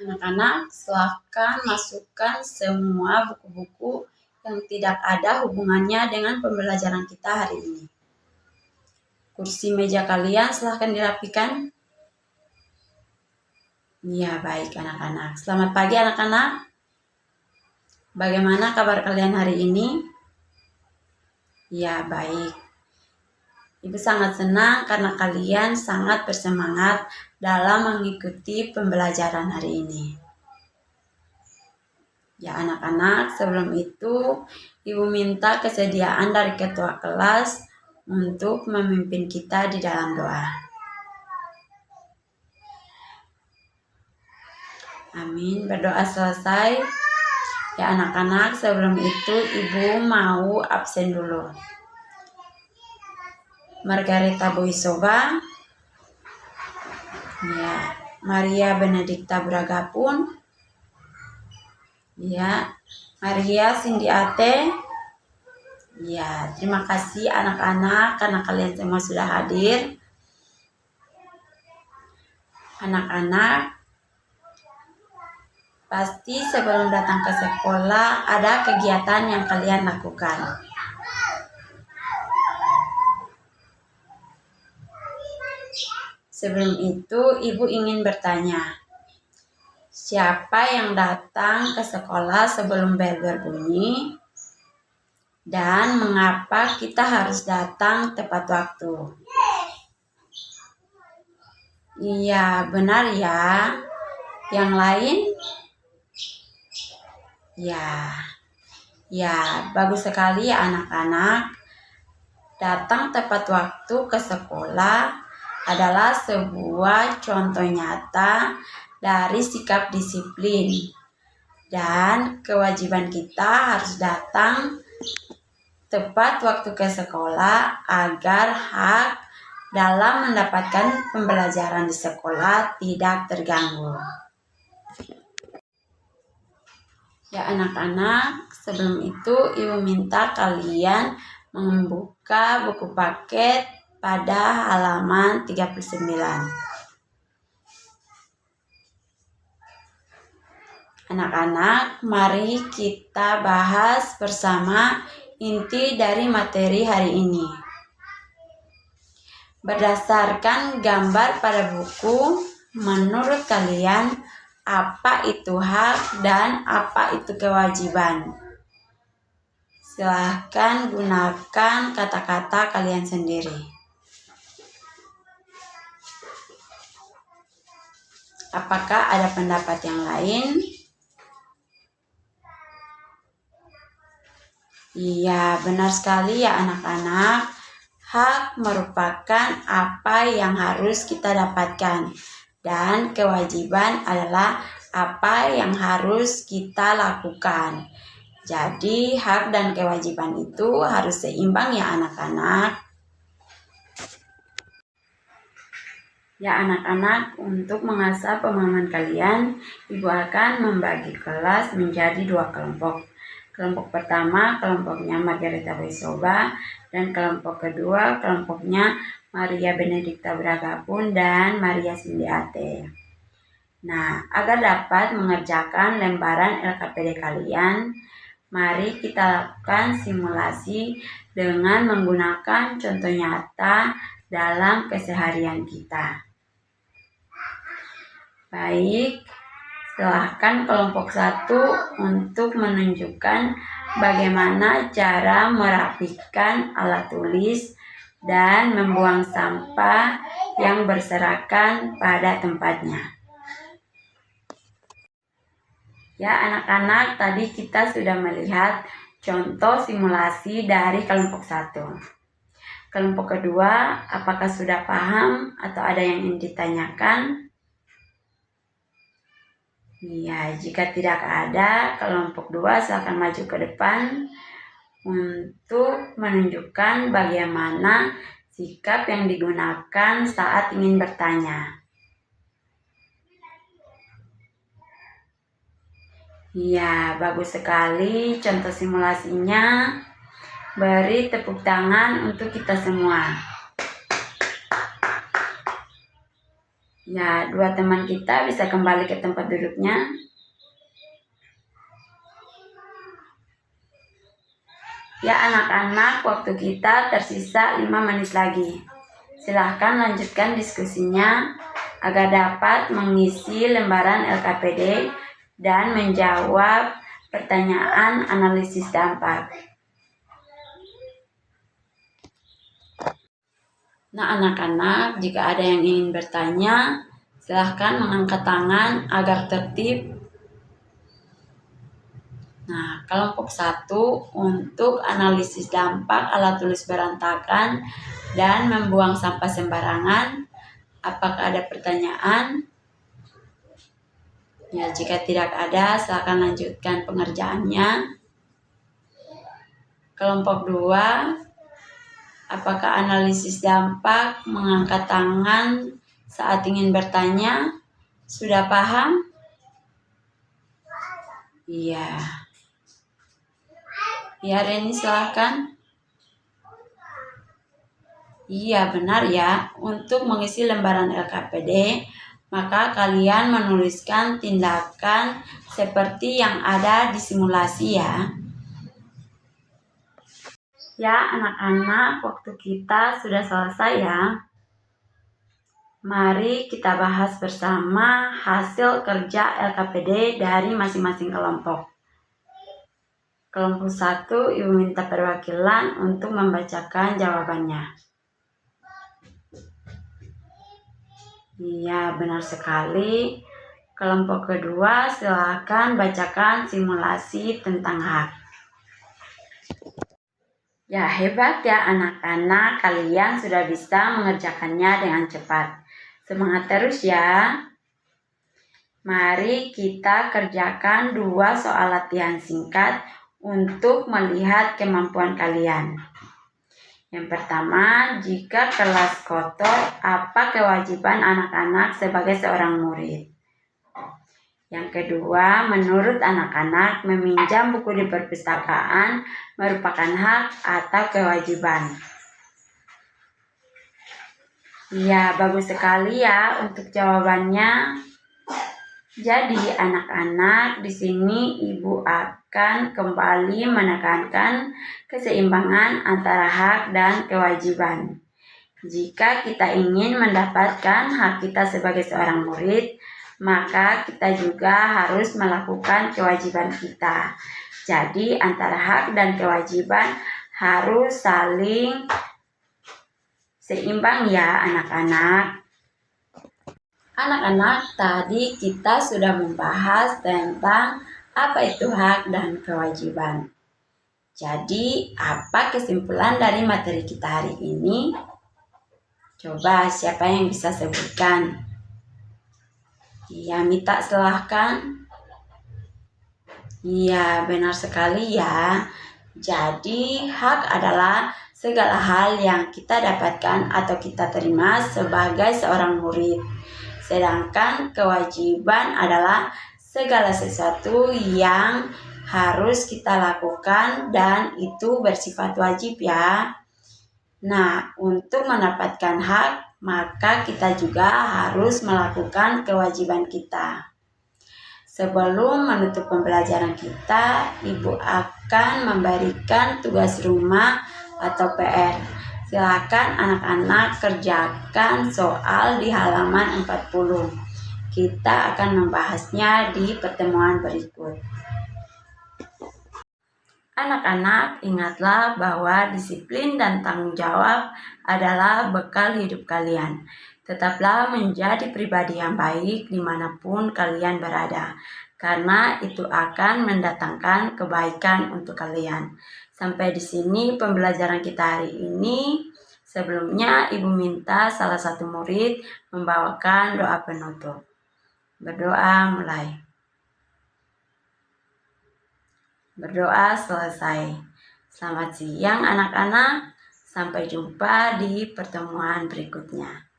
Anak-anak, silakan masukkan semua buku-buku yang tidak ada hubungannya dengan pembelajaran kita hari ini. Kursi meja kalian silakan dirapikan. Ya, baik anak-anak. Selamat pagi anak-anak. Bagaimana kabar kalian hari ini? Ya, baik. Ibu sangat senang karena kalian sangat bersemangat dalam mengikuti pembelajaran hari ini. Ya anak-anak, sebelum itu Ibu minta kesediaan dari ketua kelas untuk memimpin kita di dalam doa. Amin. Berdoa selesai. Ya anak-anak, sebelum itu Ibu mau absen dulu. Margareta Boisoba, ya, Maria Benedikta Bragapun, ya, Maria Cindy Ate. Ya, terima kasih anak-anak karena kalian semua sudah hadir. Anak-anak, pasti sebelum datang ke sekolah ada kegiatan yang kalian lakukan. Sebelum itu, Ibu ingin bertanya, siapa yang datang ke sekolah sebelum bel berbunyi? Dan mengapa kita harus datang tepat waktu? Iya, benar ya. Yang lain? Ya, bagus sekali ya anak-anak. Datang tepat waktu ke sekolah adalah sebuah contoh nyata dari sikap disiplin. Dan kewajiban kita harus datang tepat waktu ke sekolah agar hak dalam mendapatkan pembelajaran di sekolah tidak terganggu. Ya anak-anak, sebelum itu Ibu minta kalian membuka buku paket pada halaman 39. Anak-anak, mari kita bahas bersama inti dari materi hari ini. Berdasarkan gambar pada buku, menurut kalian apa itu hak dan apa itu kewajiban? Silahkan gunakan kata-kata kalian sendiri. Apakah ada pendapat yang lain? Iya, benar sekali ya anak-anak. Hak merupakan apa yang harus kita dapatkan. Dan kewajiban adalah apa yang harus kita lakukan. Jadi hak dan kewajiban itu harus seimbang ya anak-anak. Ya anak-anak, untuk mengasah pemahaman kalian, Ibu akan membagi kelas menjadi 2 kelompok. Kelompok pertama kelompoknya Margareta Boisoba dan kelompok kedua kelompoknya Maria Benedikta Bragapun dan Maria Cindy Ate. Nah, agar dapat mengerjakan lembaran LKPD kalian, mari kita lakukan simulasi dengan menggunakan contoh nyata dalam keseharian kita. Baik, silahkan kelompok 1 untuk menunjukkan bagaimana cara merapikan alat tulis dan membuang sampah yang berserakan pada tempatnya. Ya anak-anak, tadi kita sudah melihat contoh simulasi dari kelompok 1. Kelompok kedua, apakah sudah paham atau ada yang ingin ditanyakan? Ya, jika tidak ada, kelompok 2 silakan maju ke depan untuk menunjukkan bagaimana sikap yang digunakan saat ingin bertanya. Ya, bagus sekali contoh simulasinya. Beri tepuk tangan untuk kita semua. Ya, dua teman kita bisa kembali ke tempat duduknya. Ya anak-anak, waktu kita tersisa 5 menit lagi. Silahkan lanjutkan diskusinya agar dapat mengisi lembaran LKPD dan menjawab pertanyaan analisis dampak. Nah anak-anak, jika ada yang ingin bertanya, silahkan mengangkat tangan agar tertib. Nah, kelompok 1 untuk analisis dampak alat tulis berantakan dan membuang sampah sembarangan. Apakah ada pertanyaan? Ya, jika tidak ada, silakan lanjutkan pengerjaannya. Kelompok 2, apakah analisis dampak mengangkat tangan saat ingin bertanya? Sudah paham? Iya. Ya, Reni silahkan. Iya, benar ya. Untuk mengisi lembaran LKPD, maka kalian menuliskan tindakan seperti yang ada di simulasi ya. Ya, anak-anak, waktu kita sudah selesai ya. Mari kita bahas bersama hasil kerja LKPD dari masing-masing kelompok. Kelompok 1, Ibu minta perwakilan untuk membacakan jawabannya. Iya, benar sekali. Kelompok kedua, silakan bacakan simulasi tentang hak. Ya, hebat ya anak-anak, kalian sudah bisa mengerjakannya dengan cepat. Semangat terus ya. Mari kita kerjakan 2 soal latihan singkat untuk melihat kemampuan kalian. Yang pertama, jika kelas kotor, apa kewajiban anak-anak sebagai seorang murid? Yang kedua, menurut anak-anak, meminjam buku di perpustakaan merupakan hak atau kewajiban? Ya, bagus sekali ya untuk jawabannya. Jadi anak-anak, di sini Ibu akan kembali menekankan keseimbangan antara hak dan kewajiban. Jika kita ingin mendapatkan hak kita sebagai seorang murid, maka kita juga harus melakukan kewajiban kita. Jadi antara hak dan kewajiban harus saling seimbang ya anak-anak. Anak-anak, tadi kita sudah membahas tentang apa itu hak dan kewajiban. Jadi, apa kesimpulan dari materi kita hari ini? Coba siapa yang bisa sebutkan? Iya, Mita silahkan. Iya, benar sekali ya. Jadi, hak adalah segala hal yang kita dapatkan atau kita terima sebagai seorang murid. Sedangkan kewajiban adalah segala sesuatu yang harus kita lakukan dan itu bersifat wajib ya. Nah, untuk mendapatkan hak, maka kita juga harus melakukan kewajiban kita. Sebelum menutup pembelajaran kita, Ibu akan memberikan tugas rumah atau PR. Silakan anak-anak kerjakan soal di halaman 40. Kita akan membahasnya di pertemuan berikut. Anak-anak, ingatlah bahwa disiplin dan tanggung jawab adalah bekal hidup kalian. Tetaplah menjadi pribadi yang baik dimanapun kalian berada, karena itu akan mendatangkan kebaikan untuk kalian. Sampai di sini pembelajaran kita hari ini. Sebelumnya, Ibu minta salah satu murid membawakan doa penutup. Berdoa mulai. Berdoa selesai. Selamat siang anak-anak. Sampai jumpa di pertemuan berikutnya.